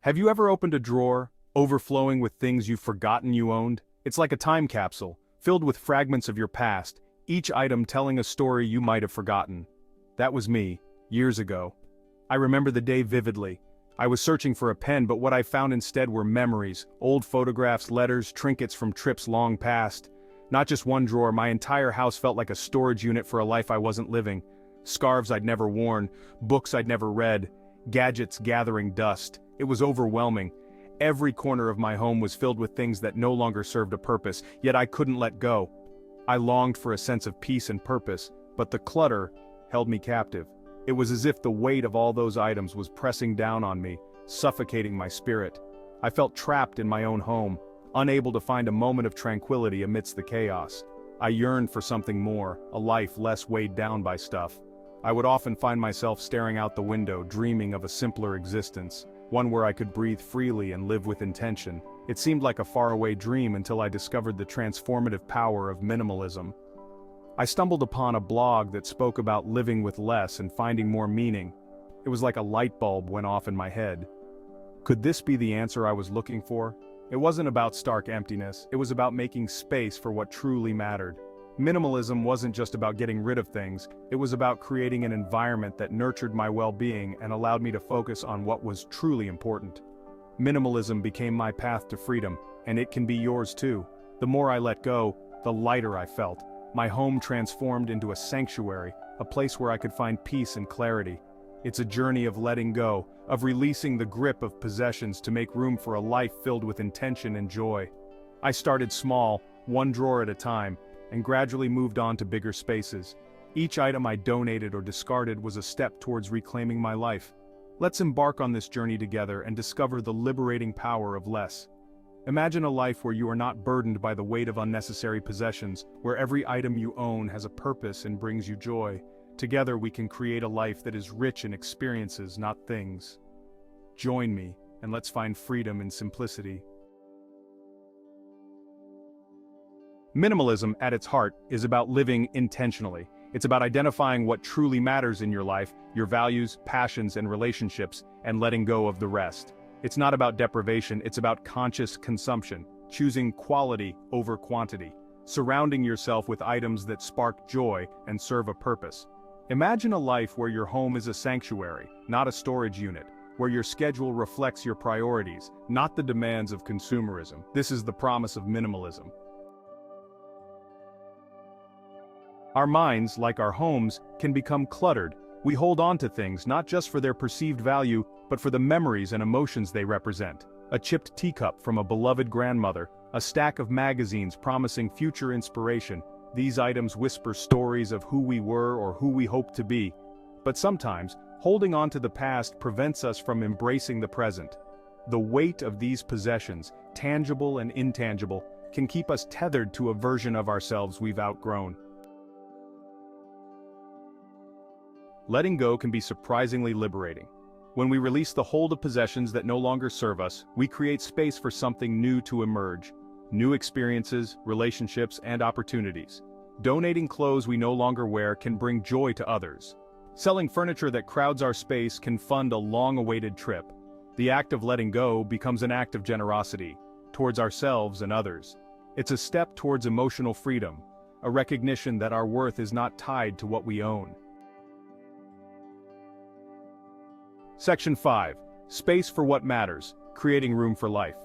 Have you ever opened a drawer, overflowing with things you've forgotten you owned? It's like a time capsule, filled with fragments of your past, each item telling a story you might have forgotten. That was me, years ago. I remember the day vividly. I was searching for a pen, but what I found instead were memories, old photographs, letters, trinkets from trips long past. Not just one drawer, my entire house felt like a storage unit for a life I wasn't living. Scarves I'd never worn, books I'd never read, gadgets gathering dust. It was overwhelming. Every corner of my home was filled with things that no longer served a purpose, yet I couldn't let go. I longed for a sense of peace and purpose, but the clutter held me captive. It was as if the weight of all those items was pressing down on me, suffocating my spirit. I felt trapped in my own home, unable to find a moment of tranquility amidst the chaos. I yearned for something more, a life less weighed down by stuff. I would often find myself staring out the window, dreaming of a simpler existence, one where I could breathe freely and live with intention. It seemed like a faraway dream until I discovered the transformative power of minimalism. I stumbled upon a blog that spoke about living with less and finding more meaning. It was like a light bulb went off in my head. Could this be the answer I was looking for? It wasn't about stark emptiness, it was about making space for what truly mattered. Minimalism wasn't just about getting rid of things, it was about creating an environment that nurtured my well-being and allowed me to focus on what was truly important. Minimalism became my path to freedom, and it can be yours too. The more I let go, the lighter I felt. My home transformed into a sanctuary, a place where I could find peace and clarity. It's a journey of letting go, of releasing the grip of possessions to make room for a life filled with intention and joy. I started small, one drawer at a time, and gradually moved on to bigger spaces. Each item I donated or discarded was a step towards reclaiming my life. Let's embark on this journey together and discover the liberating power of less. Imagine a life where you are not burdened by the weight of unnecessary possessions, where every item you own has a purpose and brings you joy. Together we can create a life that is rich in experiences, not things. Join me, and let's find freedom in simplicity. Minimalism, at its heart, is about living intentionally. It's about identifying what truly matters in your life, your values, passions, and relationships, and letting go of the rest. It's not about deprivation, it's about conscious consumption, choosing quality over quantity, surrounding yourself with items that spark joy and serve a purpose. Imagine a life where your home is a sanctuary, not a storage unit, where your schedule reflects your priorities, not the demands of consumerism. This is the promise of minimalism. Our minds, like our homes, can become cluttered. We hold on to things not just for their perceived value, but for the memories and emotions they represent. A chipped teacup from a beloved grandmother, a stack of magazines promising future inspiration. These items whisper stories of who we were or who we hope to be. But sometimes, holding on to the past prevents us from embracing the present. The weight of these possessions, tangible and intangible, can keep us tethered to a version of ourselves we've outgrown. Letting go can be surprisingly liberating. When we release the hold of possessions that no longer serve us, we create space for something new to emerge. New experiences, relationships, and opportunities. Donating clothes we no longer wear can bring joy to others. Selling furniture that crowds our space can fund a long-awaited trip. The act of letting go becomes an act of generosity, towards ourselves and others. It's a step towards emotional freedom, a recognition that our worth is not tied to what we own. Section 5. Space for what matters, creating room for life.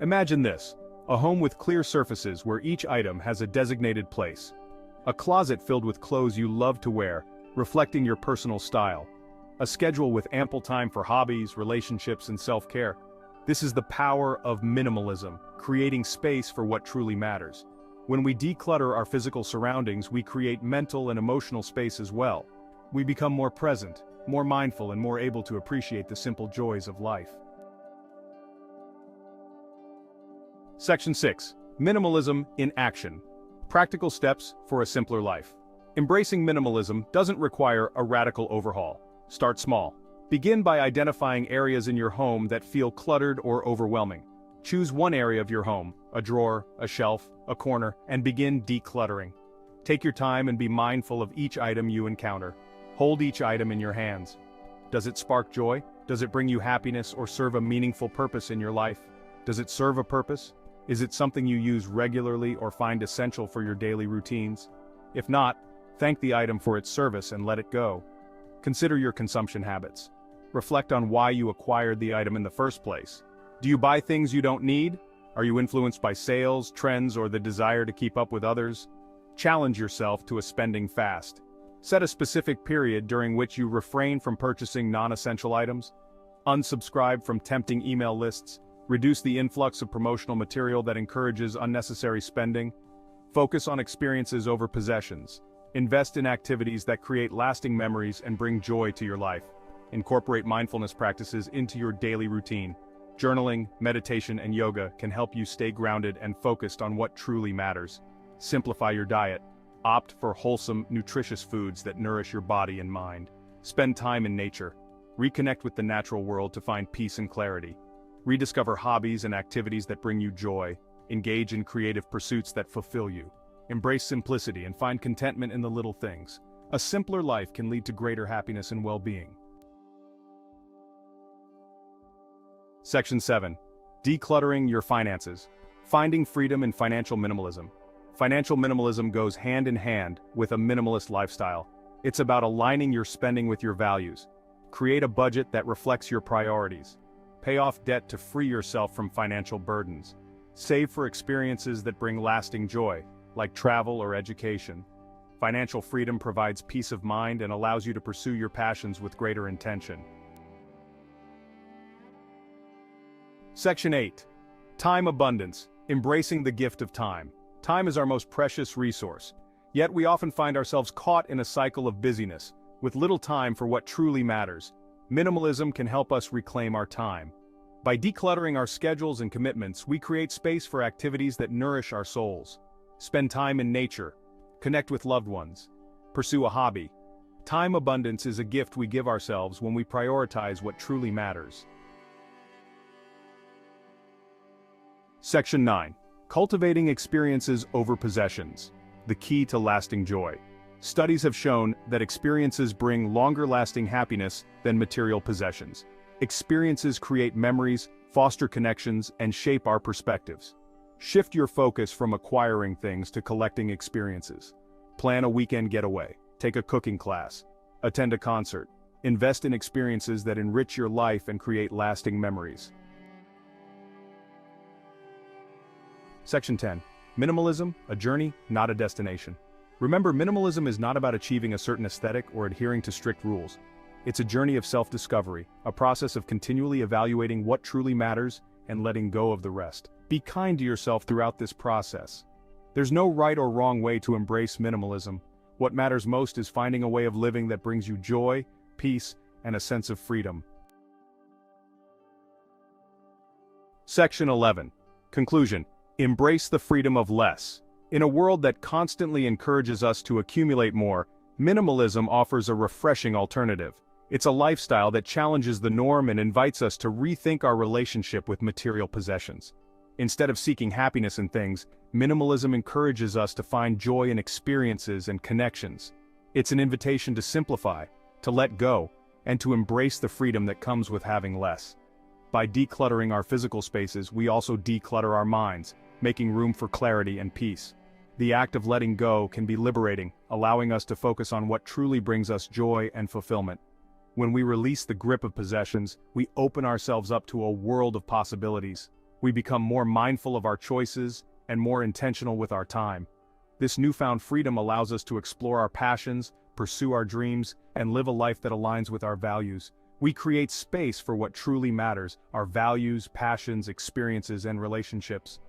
Imagine this, a home with clear surfaces where each item has a designated place. A closet filled with clothes you love to wear, reflecting your personal style. A schedule with ample time for hobbies, relationships, and self-care. This is the power of minimalism, creating space for what truly matters. When we declutter our physical surroundings, we create mental and emotional space as well. We become more present, more mindful, and more able to appreciate the simple joys of life. Section 6. Minimalism in action. Practical steps for a simpler life. Embracing minimalism doesn't require a radical overhaul. Start small. Begin by identifying areas in your home that feel cluttered or overwhelming. Choose one area of your home, a drawer, a shelf, a corner, and begin decluttering. Take your time and be mindful of each item you encounter. Hold each item in your hands. Does it spark joy? Does it bring you happiness or serve a meaningful purpose in your life? Does it serve a purpose? Is it something you use regularly or find essential for your daily routines? If not, thank the item for its service and let it go. Consider your consumption habits. Reflect on why you acquired the item in the first place. Do you buy things you don't need? Are you influenced by sales, trends, or the desire to keep up with others? Challenge yourself to a spending fast. Set a specific period during which you refrain from purchasing non-essential items. Unsubscribe from tempting email lists. Reduce the influx of promotional material that encourages unnecessary spending. Focus on experiences over possessions. Invest in activities that create lasting memories and bring joy to your life. Incorporate mindfulness practices into your daily routine. Journaling, meditation, and yoga can help you stay grounded and focused on what truly matters. Simplify your diet. Opt for wholesome, nutritious foods that nourish your body and mind. Spend time in nature. Reconnect with the natural world to find peace and clarity. Rediscover hobbies and activities that bring you joy. Engage in creative pursuits that fulfill you. Embrace simplicity and find contentment in the little things. A simpler life can lead to greater happiness and well-being. Section 7. Decluttering your finances. Finding freedom in financial minimalism. Financial minimalism goes hand in hand with a minimalist lifestyle. It's about aligning your spending with your values. Create a budget that reflects your priorities. Pay off debt to free yourself from financial burdens. Save for experiences that bring lasting joy, like travel or education. Financial freedom provides peace of mind and allows you to pursue your passions with greater intention. Section 8. Time abundance. Embracing the gift of time. Time is our most precious resource. Yet we often find ourselves caught in a cycle of busyness, with little time for what truly matters. Minimalism can help us reclaim our time. By decluttering our schedules and commitments, we create space for activities that nourish our souls. Spend time in nature. Connect with loved ones. Pursue a hobby. Time abundance is a gift we give ourselves when we prioritize what truly matters. Section 9. Cultivating experiences over possessions. The key to lasting joy. Studies have shown that experiences bring longer-lasting happiness than material possessions. Experiences create memories, foster connections, and shape our perspectives. Shift your focus from acquiring things to collecting experiences. Plan a weekend getaway, take a cooking class, attend a concert. Invest in experiences that enrich your life and create lasting memories. Section 10. Minimalism, a journey, not a destination. Remember, minimalism is not about achieving a certain aesthetic or adhering to strict rules. It's a journey of self-discovery, a process of continually evaluating what truly matters and letting go of the rest. Be kind to yourself throughout this process. There's no right or wrong way to embrace minimalism. What matters most is finding a way of living that brings you joy, peace, and a sense of freedom. Section 11. Conclusion. Embrace the freedom of less. In a world that constantly encourages us to accumulate more, minimalism offers a refreshing alternative. It's a lifestyle that challenges the norm and invites us to rethink our relationship with material possessions. Instead of seeking happiness in things, minimalism encourages us to find joy in experiences and connections. It's an invitation to simplify, to let go, and to embrace the freedom that comes with having less. By decluttering our physical spaces, we also declutter our minds, making room for clarity and peace. The act of letting go can be liberating, allowing us to focus on what truly brings us joy and fulfillment. When we release the grip of possessions, we open ourselves up to a world of possibilities. We become more mindful of our choices and more intentional with our time. This newfound freedom allows us to explore our passions, pursue our dreams, and live a life that aligns with our values. We create space for what truly matters: our values, passions, experiences, and relationships.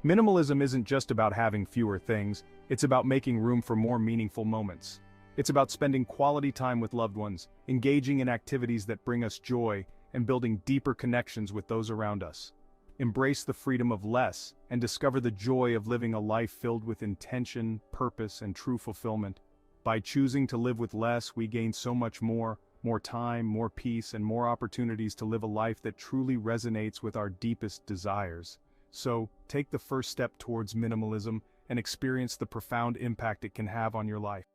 Minimalism isn't just about having fewer things, it's about making room for more meaningful moments. It's about spending quality time with loved ones, engaging in activities that bring us joy, and building deeper connections with those around us. Embrace the freedom of less, and discover the joy of living a life filled with intention, purpose, and true fulfillment. By choosing to live with less, we gain so much more time, more peace, and more opportunities to live a life that truly resonates with our deepest desires. So, take the first step towards minimalism and experience the profound impact it can have on your life.